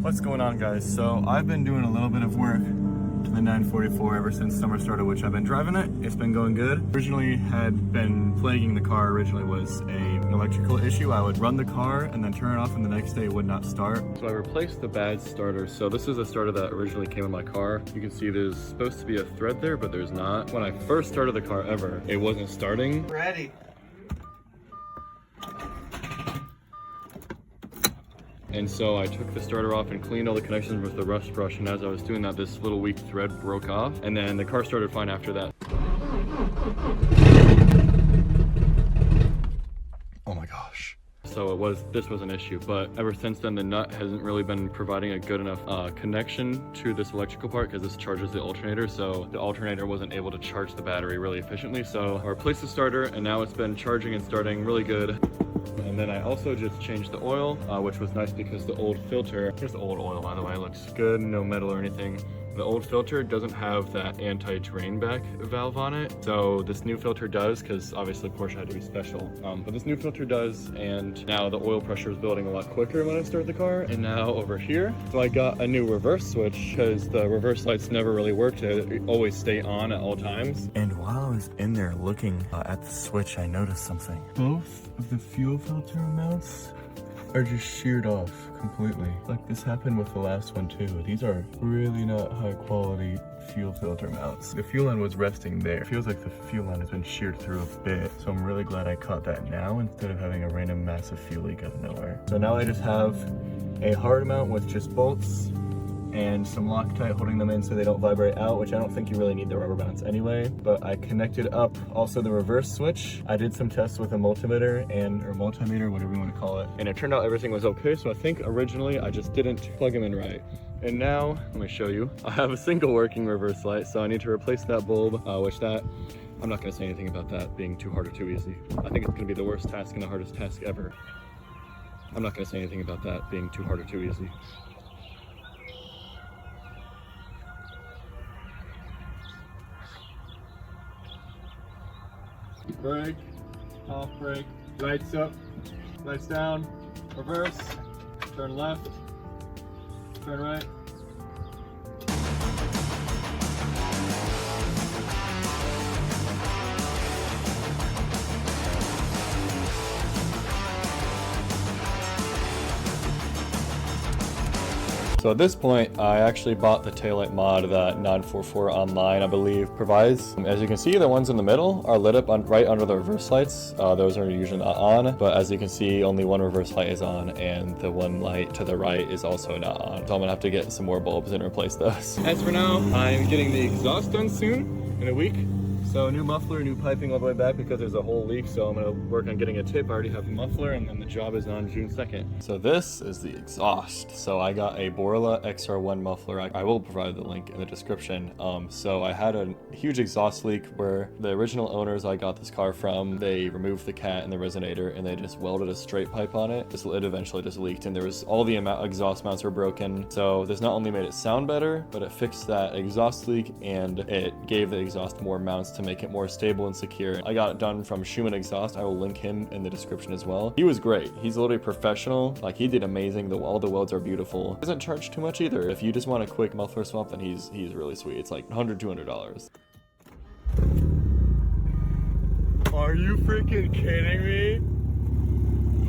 What's going on, guys? So I've been doing a little bit of work to the 944 ever since summer started, which I've been driving it. It's been going good. Originally had been plaguing the car was an electrical issue. I would run the car and then turn it off and the next day it would not start. So I replaced the bad starter. So this is a starter that originally came in my car. You can see there's supposed to be a thread there, but there's not. When I first started the car ever, it wasn't starting. Ready. And so I took the starter off and cleaned all the connections with the rust brush, and as I was doing that, this little weak thread broke off, and then the car started fine after that. Oh my gosh. So this was an issue, but ever since then the nut hasn't really been providing a good enough connection to this electrical part, because this charges the alternator, so the alternator wasn't able to charge the battery really efficiently. So I replaced the starter and now it's been charging and starting really good. And then I also just changed the oil, which was nice because the old filter, here's the old oil by the way, looks good, no metal or anything. The old filter doesn't have that anti-drain back valve on it. So this new filter does, because obviously Porsche had to be special. But this new filter does, and now the oil pressure is building a lot quicker when I start the car. And now over here, so I got a new reverse switch, because the reverse lights never really worked. They always stay on at all times. And while I was in there looking at the switch, I noticed something. Both of the fuel filter mounts are just sheared off completely. Like this happened with the last one too. These are really not high quality fuel filter mounts. The fuel line was resting there. It feels like the fuel line has been sheared through a bit. So I'm really glad I caught that now instead of having a random massive fuel leak out of nowhere. So now I just have a hard mount with just bolts and some Loctite holding them in so they don't vibrate out, which I don't think you really need the rubber bands anyway. But I connected up also the reverse switch. I did some tests with a multimeter or multimeter, whatever you want to call it. And it turned out everything was okay. So I think originally I just didn't plug them in right. And now, let me show you. I have a single working reverse light, so I need to replace that bulb, I'm not gonna say anything about that being too hard or too easy. I think it's gonna be the worst task and the hardest task ever. I'm not gonna say anything about that being too hard or too easy. Brake, off brake, lights up, lights down, reverse, turn left, turn right. So at this point, I actually bought the taillight mod that 944 online, I believe, provides. As you can see, the ones in the middle are lit up right under the reverse lights. Those are usually not on, but as you can see, only one reverse light is on, and the one light to the right is also not on. So I'm gonna have to get some more bulbs and replace those. As for now, I'm getting the exhaust done soon, in a week. So new muffler, new piping all the way back because there's a whole leak, so I'm gonna work on getting a tip. I already have a muffler, and then the job is on June 2nd. So this is the exhaust. So I got a Borla XR1 muffler. I will provide the link in the description. So I had a huge exhaust leak where the original owners I got this car from, they removed the cat and the resonator and they just welded a straight pipe on it. It eventually just leaked, and there was all the exhaust mounts were broken. So this not only made it sound better, but it fixed that exhaust leak and it gave the exhaust more mounts to make it more stable and secure. I got it done from Schumann Exhaust. I will link him in the description as well. He was great. He's literally professional. Like, he did amazing. All the welds are beautiful. Doesn't charge too much either. If you just want a quick muffler swap, then he's really sweet. It's like $100, $200. Are you freaking kidding me?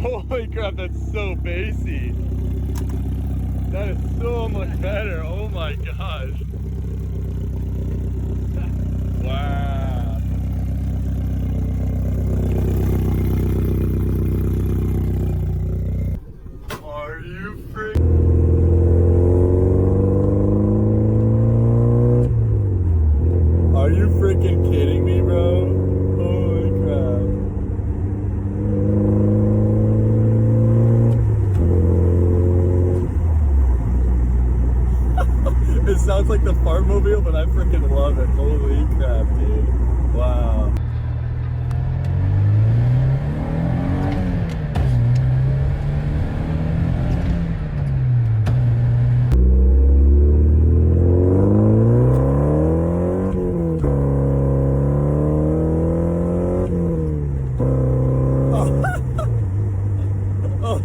Holy crap, that's so bassy. That is so much better. Oh my gosh. Wow. Are you freaking... Are you freaking kidding me, bro? Holy crap. It sounds like the Farmobile, but I freaking love it. Holy crap, dude. Wow.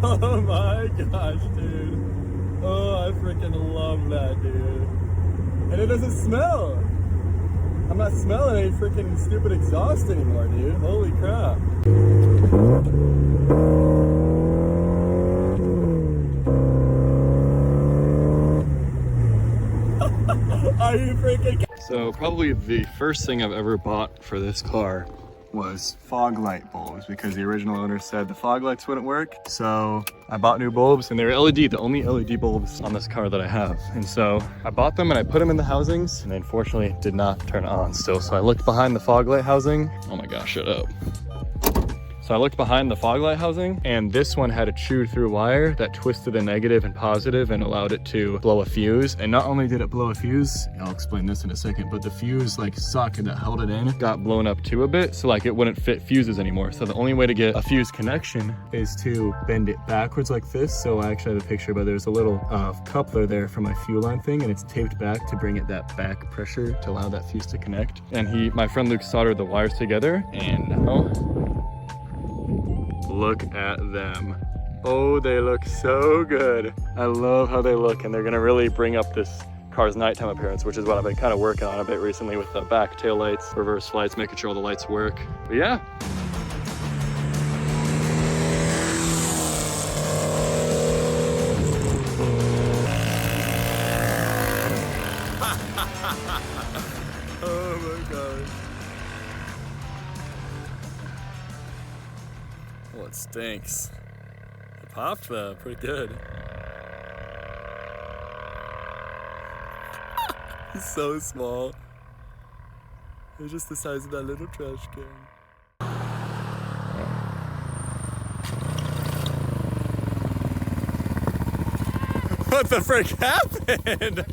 Oh my gosh, dude. Oh, I I freaking love that, dude. And it doesn't smell. I'm not smelling any freaking stupid exhaust anymore, dude. Holy crap. Are you freaking... So probably the first thing I've ever bought for this car was fog light bulbs, because the original owner said the fog lights wouldn't work. So I bought new bulbs, and they're LED, the only LED bulbs on this car that I have. And so I bought them and I put them in the housings, and they unfortunately did not turn on still. So I looked behind the fog light housing. Oh my gosh, shut up. So I looked behind the fog light housing, and this one had a chewed through wire that twisted the negative and positive and allowed it to blow a fuse. And not only did it blow a fuse, I'll explain this in a second, but the fuse like socket that held it in got blown up too a bit, so like it wouldn't fit fuses anymore. So the only way to get a fuse connection is to bend it backwards like this. So I actually have a picture, but there's a little coupler there for my fuel line thing, and it's taped back to bring it that back pressure to allow that fuse to connect. And my friend Luke soldered the wires together, and now look at them. Oh, they look so good. I love how they look, and they're gonna really bring up this car's nighttime appearance, which is what I've been kind of working on a bit recently with the back tail lights, reverse lights, making sure all the lights work. But yeah. Oh my god. Well, it stinks. It popped though, pretty good. It's so small. It's just the size of that little trash can. What the frick happened?